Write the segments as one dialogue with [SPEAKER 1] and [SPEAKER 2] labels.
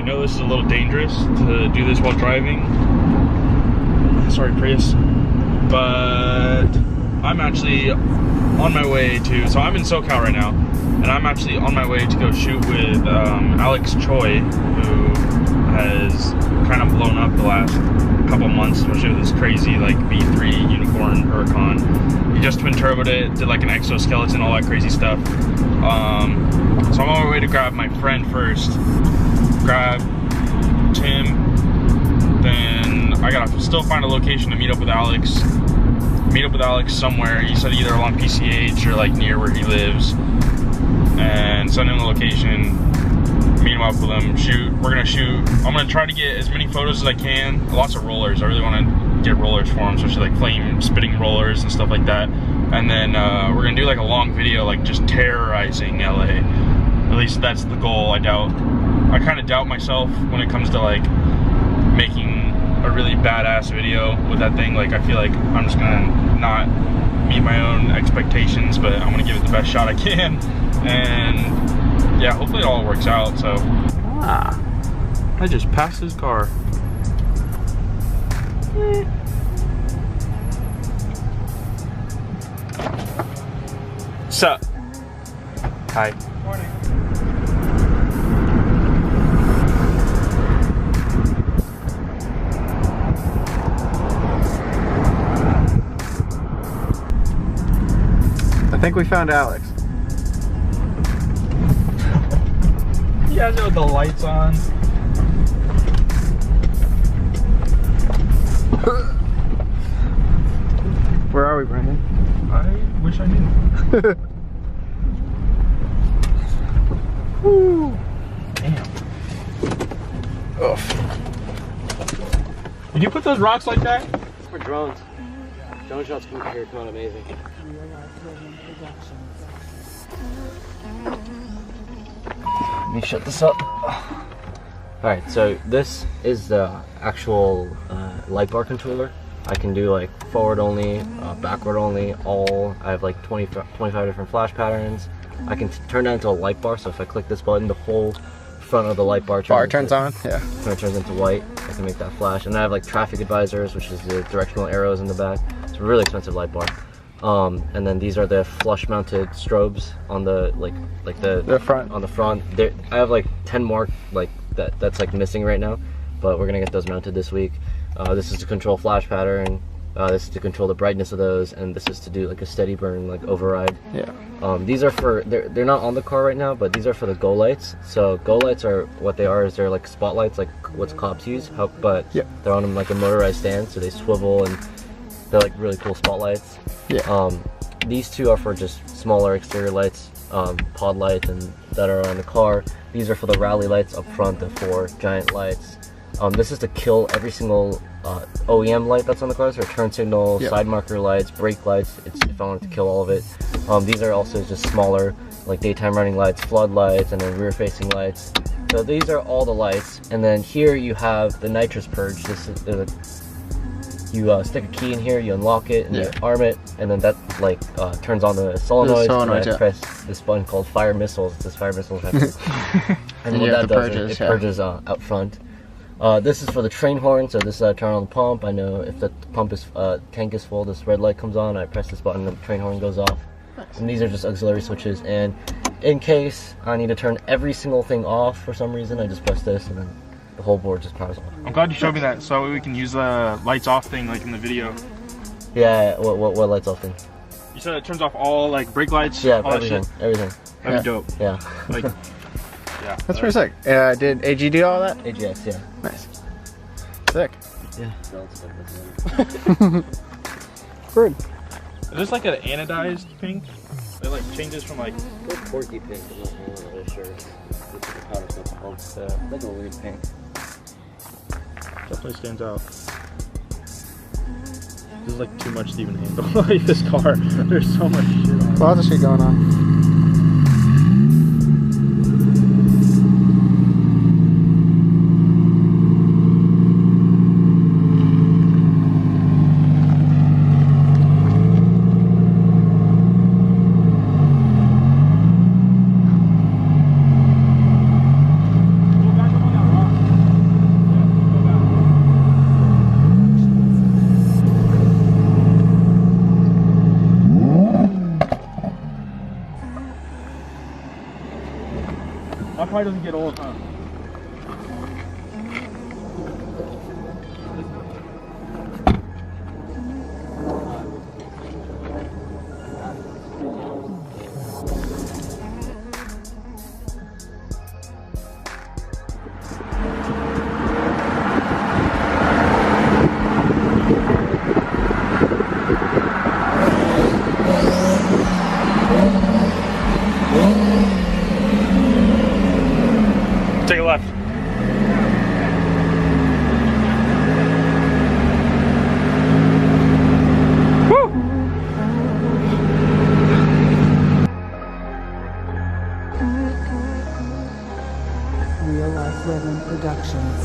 [SPEAKER 1] know this is a little dangerous to do this while driving. Sorry, Prius. But I'm actually on my way to, so I'm in SoCal right now, and I'm actually on my way to go shoot with Alex Choi, who has kind of blown up the last couple months, especially with this crazy like V3 unicorn Huracan. He just twin turboed it, did like an exoskeleton, all that crazy stuff. So I'm on my way to grab my friend first, grab Tim, then I gotta still find a location to meet up with Alex. Meet up with Alex somewhere. He said either along PCH or like near where he lives, and send him the location, meet him up with him, shoot. We're gonna shoot. I'm gonna try to get as many photos as I can. Lots of rollers. I really want to get rollers for him, especially like flame spitting rollers and stuff like that. And then we're gonna do like a long video, like just terrorizing LA. At least that's the goal. I kind of doubt myself when it comes to like making a really badass video with that thing. Like I feel like I'm just gonna not meet my own expectations, but I'm gonna give it the best shot I can, and yeah, hopefully it all works out. So I just passed his car. Sup? Hi.
[SPEAKER 2] Morning. I think we found Alex.
[SPEAKER 1] He has it with the lights on.
[SPEAKER 2] Where are we, Brandon?
[SPEAKER 1] I wish I knew.
[SPEAKER 2] Woo.
[SPEAKER 1] Damn. Ugh. Did you put those rocks like that?
[SPEAKER 3] For drones. Drone shots come here come out amazing. Let me shut this up. Alright, so this is the actual light bar controller. I can do like forward only, backward only, all. I have like 25 different flash patterns. I can turn that into a light bar, so if I click this button, the whole front of the light bar
[SPEAKER 2] turns on. Yeah.
[SPEAKER 3] When it turns into white, I can make that flash. And then I have like traffic advisors, which is the directional arrows in the back. It's a really expensive light bar. And then these are the flush mounted strobes on the the
[SPEAKER 2] front.
[SPEAKER 3] On the front. I have like 10 more like that's like missing right now, but we're gonna get those mounted this week. This is to control flash pattern. This is to control the brightness of those, and this is to do like a steady burn, like override.
[SPEAKER 2] Yeah.
[SPEAKER 3] These are for they're not on the car right now, but these are for the go lights. So go lights are what they are is they're like spotlights, like what cops use. But
[SPEAKER 2] yeah,
[SPEAKER 3] they're on like a motorized stand, so they swivel and they're like really cool spotlights.
[SPEAKER 2] Yeah.
[SPEAKER 3] These two are for just smaller exterior lights, pod lights, and that are on the car. These are for the rally lights up front, the 4 giant lights. This is to kill every single OEM light that's on the car, so turn signal, side marker lights, brake lights. It's if I wanted to kill all of it. These are also just smaller, like daytime running lights, flood lights, and then rear facing lights. So these are all the lights, and then here you have the nitrous purge. This is you stick a key in here, you unlock it, and you arm it, and then that like turns on the solenoid. And I press this button called fire missiles. This fire missiles have and what that does is it purges out front. This is for the train horn, so this turn on the pump. I know if the pump is tank is full, this red light comes on. I press this button, and the train horn goes off. And these are just auxiliary switches. And in case I need to turn every single thing off for some reason, I just press this, and then the whole board just powers on.
[SPEAKER 1] I'm glad you showed me that, so we can use the lights off thing like in the video.
[SPEAKER 3] Yeah, what lights off thing?
[SPEAKER 1] You said it turns off all like brake lights.
[SPEAKER 3] Yeah,
[SPEAKER 1] all
[SPEAKER 3] everything. Everything.
[SPEAKER 1] That'd be dope.
[SPEAKER 3] Yeah.
[SPEAKER 1] Like. Yeah.
[SPEAKER 2] That's pretty sick. Did AG do all that?
[SPEAKER 3] AGX, yeah.
[SPEAKER 2] Nice. Sick.
[SPEAKER 3] Yeah.
[SPEAKER 2] Good.
[SPEAKER 1] Is this like an anodized pink? It like changes from like.
[SPEAKER 3] It's porky pink. I'm not really sure. It's like a powder stuff called. Like a weird pink.
[SPEAKER 1] Definitely stands out. This is like too much to even handle. Like this car. There's so much shit on it.
[SPEAKER 2] Lots of shit going on.
[SPEAKER 1] probably doesn't get old, huh? Take a left. Woo!
[SPEAKER 4] Real Life Women Productions.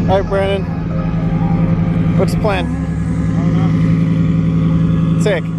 [SPEAKER 2] All right, Brandon. What's the plan? Sick.